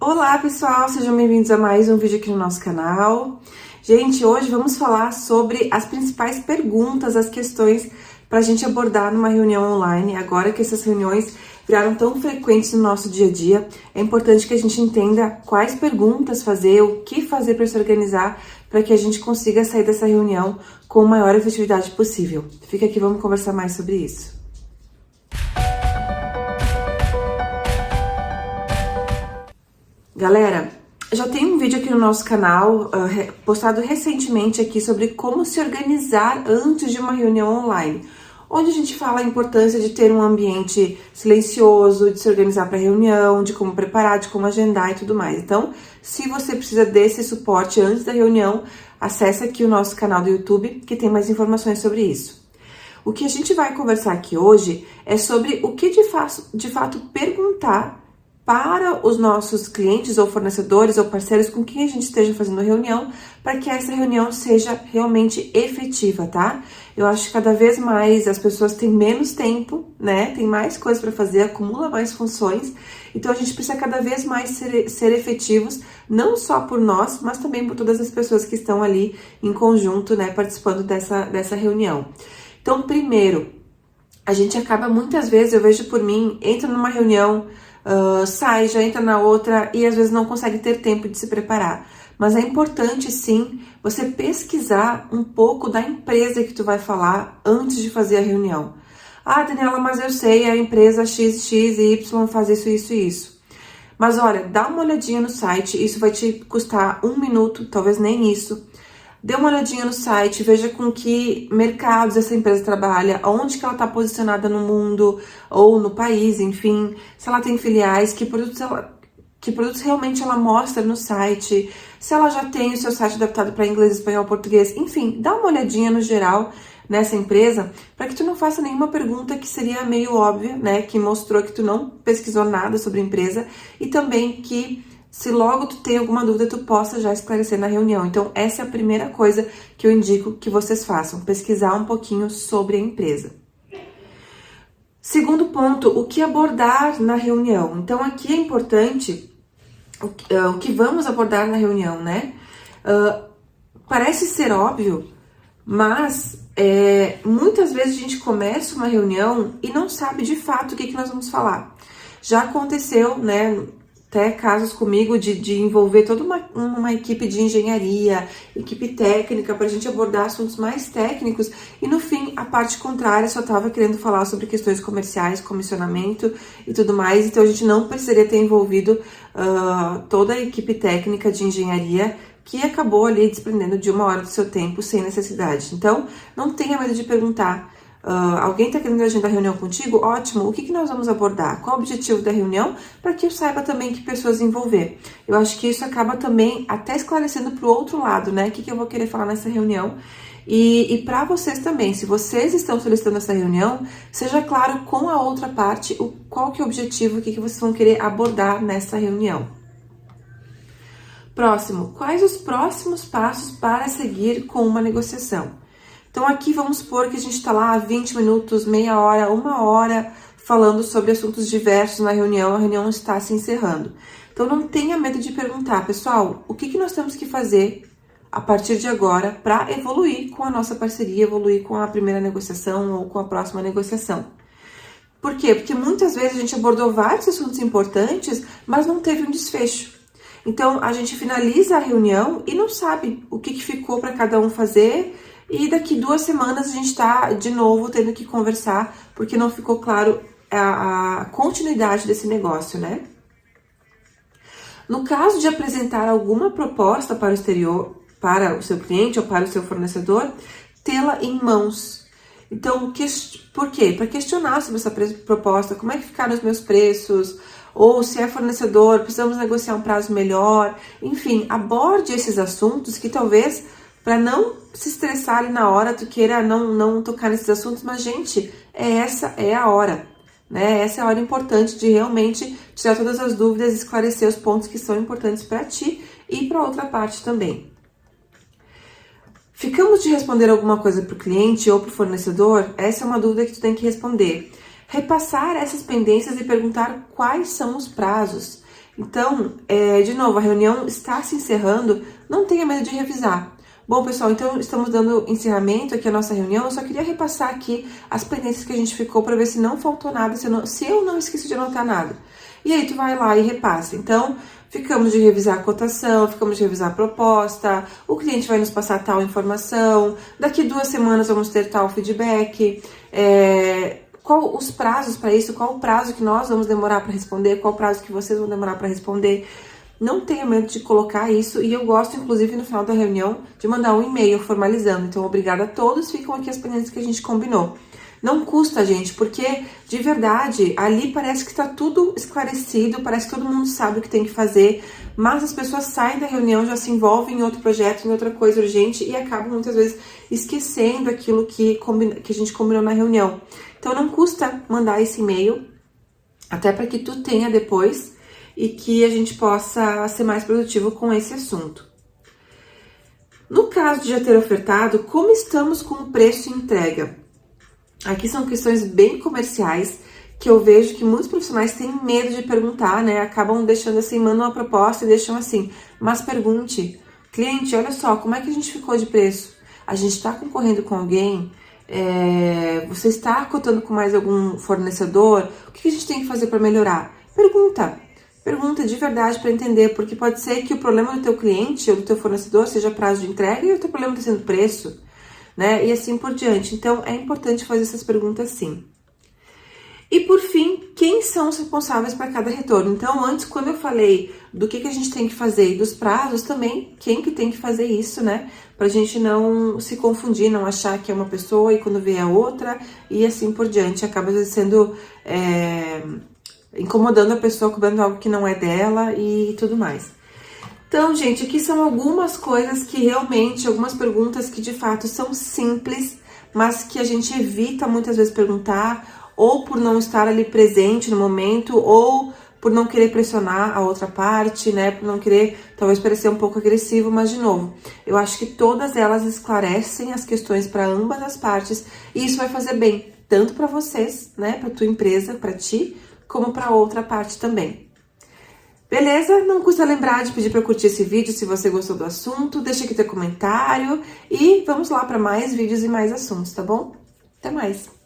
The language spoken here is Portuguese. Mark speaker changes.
Speaker 1: Olá pessoal, sejam bem-vindos a mais um vídeo aqui no nosso canal. Gente, hoje vamos falar sobre as principais perguntas, as questões para a gente abordar numa reunião online. Agora que essas reuniões viraram tão frequentes no nosso dia a dia, é importante que a gente entenda quais perguntas fazer, o que fazer para se organizar, para que a gente consiga sair dessa reunião com a maior efetividade possível. Fica aqui, vamos conversar mais sobre isso. Galera, já tem um vídeo aqui no nosso canal, postado recentemente aqui sobre como se organizar antes de uma reunião online, onde a gente fala a importância de ter um ambiente silencioso, de se organizar para a reunião, de como preparar, de como agendar e tudo mais. Então, se você precisa desse suporte antes da reunião, acesse aqui o nosso canal do YouTube, que tem mais informações sobre isso. O que a gente vai conversar aqui hoje é sobre o que de fato perguntar para os nossos clientes ou fornecedores ou parceiros com quem a gente esteja fazendo reunião, para que essa reunião seja realmente efetiva, tá? Eu acho que cada vez mais as pessoas têm menos tempo, né? Tem mais coisas para fazer, acumula mais funções, então a gente precisa cada vez mais ser efetivos, não só por nós, mas também por todas as pessoas que estão ali em conjunto, né, participando dessa reunião. Então, primeiro, a gente acaba muitas vezes, eu vejo por mim, entra numa reunião, sai, já entra na outra e às vezes não consegue ter tempo de se preparar. Mas é importante sim você pesquisar um pouco da empresa que tu vai falar antes de fazer a reunião. Ah, Daniela, mas eu sei, a empresa XX e Y faz isso, isso e isso. Mas olha, dá uma olhadinha no site, isso vai te custar 1 minuto, talvez nem isso. Dê uma olhadinha no site, veja com que mercados essa empresa trabalha, onde que ela está posicionada no mundo ou no país, enfim, se ela tem filiais, que produtos realmente ela mostra no site, se ela já tem o seu site adaptado para inglês, espanhol, português, enfim, dá uma olhadinha no geral nessa empresa, para que tu não faça nenhuma pergunta que seria meio óbvia, né, que mostrou que tu não pesquisou nada sobre a empresa e também que se logo tu tem alguma dúvida, tu possa já esclarecer na reunião. Então, essa é a primeira coisa que eu indico que vocês façam, pesquisar um pouquinho sobre a empresa. Segundo ponto, o que abordar na reunião. Então, aqui é importante o que vamos abordar na reunião, né? Parece ser óbvio, mas muitas vezes a gente começa uma reunião e não sabe de fato o que nós vamos falar. Já aconteceu, né? Até casos comigo de envolver toda uma equipe de engenharia, equipe técnica, para a gente abordar assuntos mais técnicos, e no fim, a parte contrária só estava querendo falar sobre questões comerciais, comissionamento e tudo mais, então a gente não precisaria ter envolvido toda a equipe técnica de engenharia, que acabou ali desprendendo de 1 hora do seu tempo sem necessidade. Então, não tenha medo de perguntar. Alguém está querendo agendar reunião contigo? Ótimo, o que nós vamos abordar? Qual o objetivo da reunião? Para que eu saiba também que pessoas envolver. Eu acho que isso acaba também até esclarecendo para o outro lado, né? O que eu vou querer falar nessa reunião. E para vocês também, se vocês estão solicitando essa reunião, seja claro com a outra parte qual que é o objetivo, o que vocês vão querer abordar nessa reunião. Próximo, quais os próximos passos para seguir com uma negociação? Então aqui vamos supor que a gente está lá 20 minutos, meia hora, 1 hora falando sobre assuntos diversos na reunião, a reunião está se encerrando. Então não tenha medo de perguntar, pessoal, o que nós temos que fazer a partir de agora para evoluir com a nossa parceria, evoluir com a primeira negociação ou com a próxima negociação. Por quê? Porque muitas vezes a gente abordou vários assuntos importantes, mas não teve um desfecho. Então a gente finaliza a reunião e não sabe o que ficou para cada um fazer. E daqui 2 semanas a gente tá de novo tendo que conversar, porque não ficou claro a continuidade desse negócio, né? No caso de apresentar alguma proposta para o exterior, para o seu cliente ou para o seu fornecedor, tê-la em mãos. Então, por quê? Para questionar sobre essa proposta, como é que ficaram os meus preços, ou se é fornecedor, precisamos negociar um prazo melhor, enfim, aborde esses assuntos que talvez, para não se estressar ali na hora, tu queira não tocar nesses assuntos, mas gente, essa é a hora, né? Essa é a hora importante de realmente tirar todas as dúvidas e esclarecer os pontos que são importantes para ti e para outra parte também. Ficamos de responder alguma coisa para o cliente ou para o fornecedor? Essa é uma dúvida que tu tem que responder. repassar essas pendências e perguntar quais são os prazos. Então, de novo, a reunião está se encerrando, não tenha medo de revisar. Bom, pessoal, então estamos dando encerramento aqui à nossa reunião. Eu só queria repassar aqui as pendências que a gente ficou para ver se não faltou nada, se eu não esqueci de anotar nada. E aí tu vai lá e repassa. Então, ficamos de revisar a cotação, ficamos de revisar a proposta, o cliente vai nos passar tal informação, daqui 2 semanas vamos ter tal feedback, qual os prazos para isso, qual o prazo que nós vamos demorar para responder, qual o prazo que vocês vão demorar para responder. Não tenha medo de colocar isso, e eu gosto, inclusive, no final da reunião, de mandar um e-mail formalizando. Então, obrigada a todos, ficam aqui as pendências que a gente combinou. Não custa, gente, porque, de verdade, ali parece que tá tudo esclarecido, parece que todo mundo sabe o que tem que fazer, mas as pessoas saem da reunião, já se envolvem em outro projeto, em outra coisa urgente, e acabam, muitas vezes, esquecendo aquilo que a gente combinou na reunião. Então, não custa mandar esse e-mail, até para que tu tenha depois, e que a gente possa ser mais produtivo com esse assunto. No caso de já ter ofertado, como estamos com o preço e entrega? Aqui são questões bem comerciais que eu vejo que muitos profissionais têm medo de perguntar, né? Acabam deixando assim, mandam uma proposta e deixam assim. Mas pergunte, cliente, olha só, como é que a gente ficou de preço? A gente está concorrendo com alguém? Você está cotando com mais algum fornecedor? O que a gente tem que fazer para melhorar? Pergunta de verdade para entender, porque pode ser que o problema do teu cliente ou do teu fornecedor seja prazo de entrega e o teu problema está sendo preço, né? E assim por diante. Então, é importante fazer essas perguntas sim. E por fim, quem são os responsáveis para cada retorno? Então, antes, quando eu falei do que a gente tem que fazer e dos prazos, também quem que tem que fazer isso, né? Pra gente não se confundir, não achar que é uma pessoa e quando vê a outra e assim por diante. Acaba sendo... incomodando a pessoa, cobrando algo que não é dela e tudo mais. Então, gente, aqui são algumas coisas que realmente, algumas perguntas que de fato são simples, mas que a gente evita muitas vezes perguntar, ou por não estar ali presente no momento, ou por não querer pressionar a outra parte, né, por não querer, talvez parecer um pouco agressivo, mas de novo, eu acho que todas elas esclarecem as questões para ambas as partes, e isso vai fazer bem, tanto para vocês, né, para tua empresa, para ti, como para outra parte também. Beleza? Não custa lembrar de pedir para curtir esse vídeo se você gostou do assunto, deixa aqui teu comentário e vamos lá para mais vídeos e mais assuntos, tá bom? Até mais!